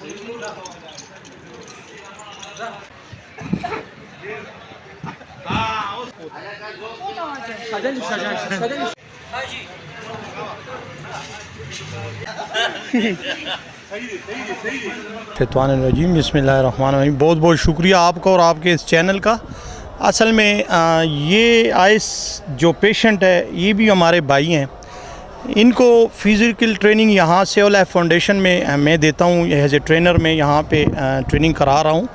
शैतानिर्रजीम बिस्मिल्लाहिर्रहमानिर्रहीम। बहुत बहुत शुक्रिया आपका और आपके इस चैनल का। असल में ये आइस जो पेशेंट है ये भी हमारे भाई हैं। इनको फ़िज़िकल ट्रेनिंग यहाँ से लाइफ फाउंडेशन में मैं देता हूँ एज ए ट्रेनर। में यहाँ पे ट्रेनिंग करा रहा हूँ।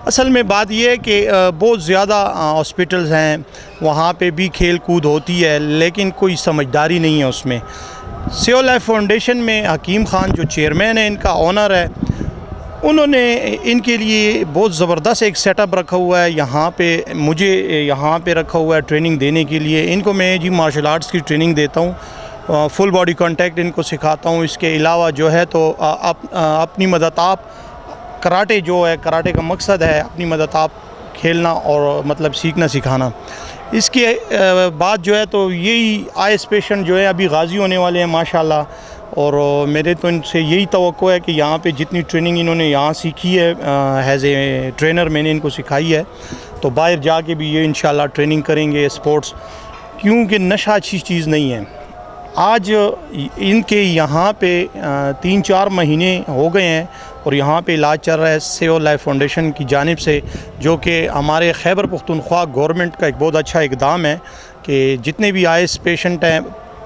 असल में बात ये है कि बहुत ज़्यादा हॉस्पिटल्स हैं, वहाँ पे भी खेल कूद होती है, लेकिन कोई समझदारी नहीं है उसमें। सेव लाइफ फाउंडेशन में हकीम ख़ान जो चेयरमैन है, इनका ऑनर है, उन्होंने इनके लिए बहुत ज़बरदस्त एक सेटअप रखा हुआ है। यहाँ पे मुझे यहाँ पे रखा हुआ है ट्रेनिंग देने के लिए। इनको मैं जी मार्शल आर्ट्स की ट्रेनिंग देता हूँ, फुल बॉडी कांटेक्ट इनको सिखाता हूँ। इसके अलावा जो है तो अपनी मदद आप कराटे जो है, कराटे का मकसद है अपनी मदद आप खेलना और मतलब सीखना सिखाना। इसके बाद जो है तो यही आइस पेशेंट जो है अभी गाजी होने वाले हैं माशाल्लाह। और मेरे तो इनसे यही तवक्को है कि यहाँ पे जितनी ट्रेनिंग इन्होंने यहाँ सीखी है एज ए ट्रेनर मैंने इनको सिखाई है, तो बाहर जाके भी ये इंशाल्लाह ट्रेनिंग करेंगे स्पोर्ट्स, क्योंकि नशा अच्छी चीज़ नहीं है। आज इनके यहाँ पे 3-4 महीने हो गए हैं और यहाँ पे इलाज चल रहा है सेव लाइफ फाउंडेशन की जानिब से, जो कि हमारे खैबर पख्तूनख्वा गवर्नमेंट का एक बहुत अच्छा इक़दाम है कि जितने भी आइस पेशेंट हैं,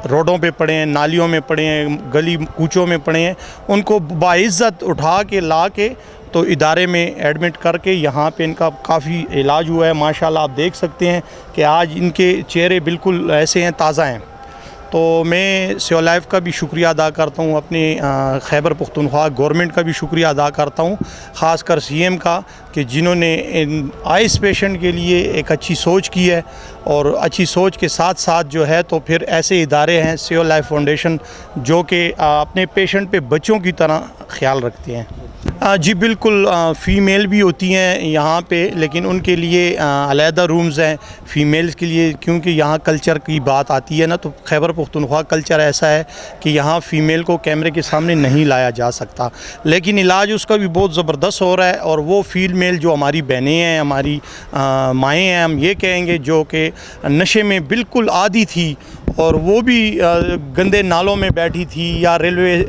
रोडों पे पड़े हैं, नालियों में पड़े हैं, गली कूचों में पड़े हैं, उनको बाइज़्ज़त उठा के ला के तो इदारे में एडमिट करके यहाँ पे इनका काफ़ी इलाज हुआ है माशाल्लाह। आप देख सकते हैं कि आज इनके चेहरे बिल्कुल ऐसे हैं, ताज़ा हैं। तो मैं सेव लाइफ का भी शुक्रिया अदा करता हूँ, अपने खैबर पख्तूनख्वा गवर्नमेंट का भी शुक्रिया अदा करता हूँ, ख़ासकर सीएम का, कि जिन्होंने इन आइस पेशेंट के लिए एक अच्छी सोच की है। और अच्छी सोच के साथ साथ जो है तो फिर ऐसे इदारे हैं सेव लाइफ फाउंडेशन जो कि अपने पेशेंट पे बच्चों की तरह ख्याल रखते हैं। जी बिल्कुल, फ़ीमेल भी होती हैं यहाँ पे, लेकिन उनके लिए अलहदा रूम्स हैं फ़ीमेल्स के लिए, क्योंकि यहाँ कल्चर की बात आती है ना, तो खैबर पख्तूनख्वा कल्चर ऐसा है कि यहाँ फ़ीमेल को कैमरे के सामने नहीं लाया जा सकता, लेकिन इलाज उसका भी बहुत ज़बरदस्त हो रहा है। और वो फ़ीमेल जो हमारी बहनें हैं, हमारी माएँ हैं, हम ये कहेंगे, जो कि नशे में बिल्कुल आदी थी और वो भी गंदे नालों में बैठी थी या रेलवे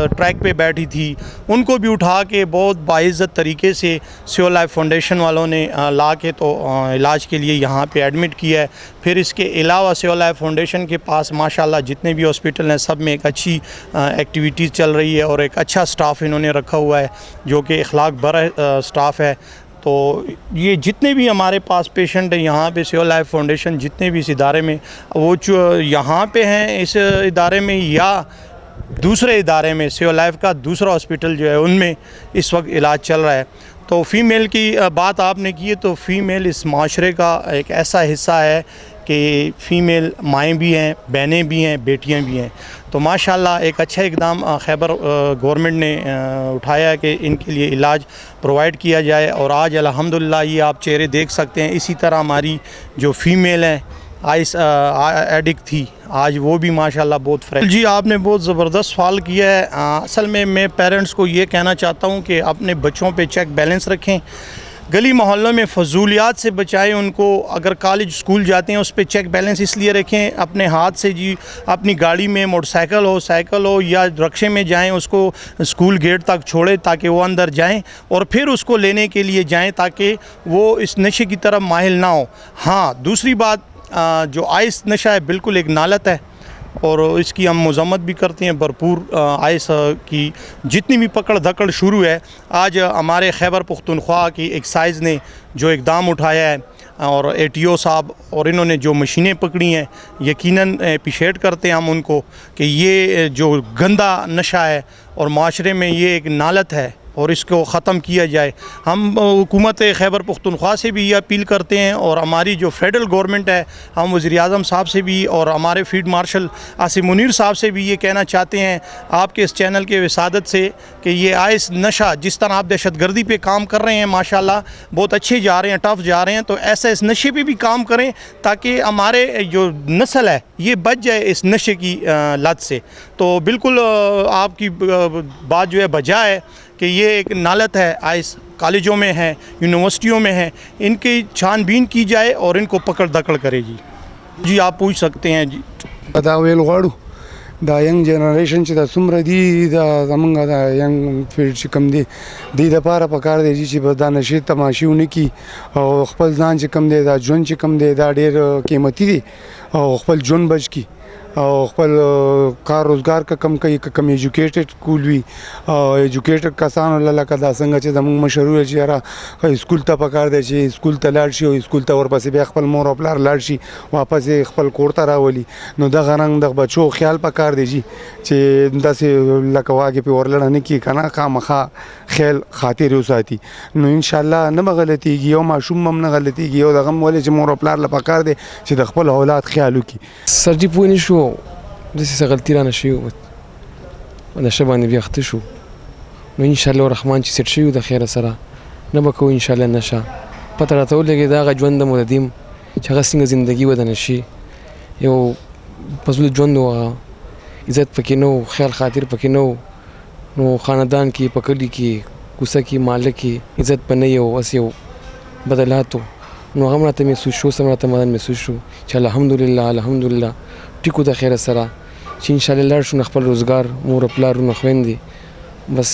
ट्रैक पे बैठी थी, उनको भी उठा के बहुत बाइज़्ज़त तरीके से सेव लाइफ फाउंडेशन वालों ने ला के तो इलाज के लिए यहाँ पे एडमिट किया है। फिर इसके अलावा सेव लाइफ फाउंडेशन के पास माशाल्लाह जितने भी हॉस्पिटल हैं सब में एक अच्छी एक्टिविटीज़ चल रही है और एक अच्छा स्टाफ इन्होंने रखा हुआ है जो कि इखलाक भरा स्टाफ है। तो ये जितने भी हमारे पास पेशेंट हैं यहाँ पे सेव लाइफ फाउंडेशन जितने भी इस इदारे में, वो जो यहाँ पे हैं इस इदारे में या दूसरे इदारे में, सेव लाइफ का दूसरा हॉस्पिटल जो है उनमें इस वक्त इलाज चल रहा है। तो फ़ीमेल की बात आपने की है, तो फ़ीमेल इस माशरे का एक ऐसा हिस्सा है कि फ़ीमेल माएँ भी हैं, बहनें भी हैं, बेटियां भी हैं। तो माशाल्लाह एक अच्छा इक़दाम खैबर गवर्नमेंट ने उठाया है कि इनके लिए इलाज प्रोवाइड किया जाए। और आज अल्हम्दुलिल्लाह ये आप चेहरे देख सकते हैं। इसी तरह हमारी जो फ़ीमेल हैं आइस एडिक्ट थी, आज वो भी माशाल्लाह बहुत फ्रेश। जी आपने बहुत ज़बरदस्त सवाल किया है। असल में मैं पेरेंट्स को ये कहना चाहता हूँ कि अपने बच्चों पे चेक बैलेंस रखें, गली मोहल्लों में फजूलियात से बचाएं उनको। अगर कॉलेज स्कूल जाते हैं उस पर चेक बैलेंस इसलिए रखें, अपने हाथ से जी अपनी गाड़ी में मोटरसाइकिल हो, साइकिल हो या रक्शे में जाएं, उसको स्कूल गेट तक छोड़ें ताकि वो अंदर जाएं और फिर उसको लेने के लिए जाएं ताकि वो इस नशे की तरफ माहिल ना हो। हाँ, दूसरी बात, जो आइस नशा है बिल्कुल एक नालत है और इसकी हम मज़म्मत भी करते हैं भरपूर। आइस की जितनी भी पकड़ धकड़ शुरू है, आज हमारे खैबर पख्तूनख्वा की एक्साइज़ ने जो इक़दाम उठाया है और ATO साहब और इन्होंने जो मशीनें पकड़ी हैं, यकीनन अप्रिशिएट करते हैं हम उनको कि ये जो गंदा नशा है और माशरे में ये एक नालत है और इसको ख़त्म किया जाए। हम हुकूमत खैबर पख्तूनख्वा से भी ये अपील करते हैं और हमारी जो फेडरल गवर्नमेंट है, हम वज़ीर-ए-आज़म साहब से भी और हमारे फील्ड मार्शल आसिम मुनीर साहब से भी ये कहना चाहते हैं आपके इस चैनल के विसादत से कि ये आइस नशा जिस तरह आप दहशतगर्दी पे काम कर रहे हैं माशाल्लाह बहुत अच्छे जा रहे हैं, टफ़ जा रहे हैं, तो ऐसा इस नशे पे भी काम करें ताकि हमारे जो नस्ल है ये बच जाए इस नशे की लत से। तो बिल्कुल आपकी बात जो है बजा है कि ये ये एक नालत है, आइस कॉलेजों में है, यूनिवर्सिटियों में है, इनकी छानबीन की जाए और इनको पकड़ दकड़ करे जी आप पूछ सकते हैं जी। دا ویل غواړو دا ینګ جنریشن چې دا څومره دي دا زمونږ دا ینګ فیلډ چې کوم دی د لپاره پکار دی چې به دا نشي تماشي ونه کی او خپل ځان چې کوم دی دا ژوند چې کوم دی دا ډیر قیمتي دی او خپل ژوند بچ کی او خپل کار روزګار کا کم کوي کم ایجوکیټډ کول وي او ایجوکیټډ کسانو لکه دا څنګه چې زموږ مشهور چې را سکول ته پکار دی چې سکول ته لاړ شي او سکول ته ورپسې بیا خپل مور او پلار لاړ شي واپس خپل کور ته راولي نو دغه رنګ د بچو خیال پکار دی چې داسې لکه واګې په ورلړ نه کی کنه خامخا خیال خاطر وساتي نو ان شاء الله نه غلطيږي او ماشوم هم نه غلطيږي او دغه ولې چې مور او پلار له پکار دی چې د خپل اولاد خیال وکړي. سر دې پوه نه شو داسې څه غلطي رانه شوې وه نشه باندې بیا اخته شو نو انشاءالله رحمان چې سیټ شوي د خیره سره نه به کوو انشاءالله نشه پته راته ولګېده هغه ژوند د موددیم چې هغه څنګه زندګي وه د نشي یو په زړه ژوند و هغه عزت پکې نه و خیال خاطر پکې نه و نو خاندان کې په کلي کې کوڅه کې محله کې عزت به نه یو بس یو بدلات و نو هغه راته محسوس شو سم راته مدن محسوس شو چې الحمدلله ټیکو د خیره سره چې انشاءالله لاړ شو خپل روزګار مور پلارونه خویندې بس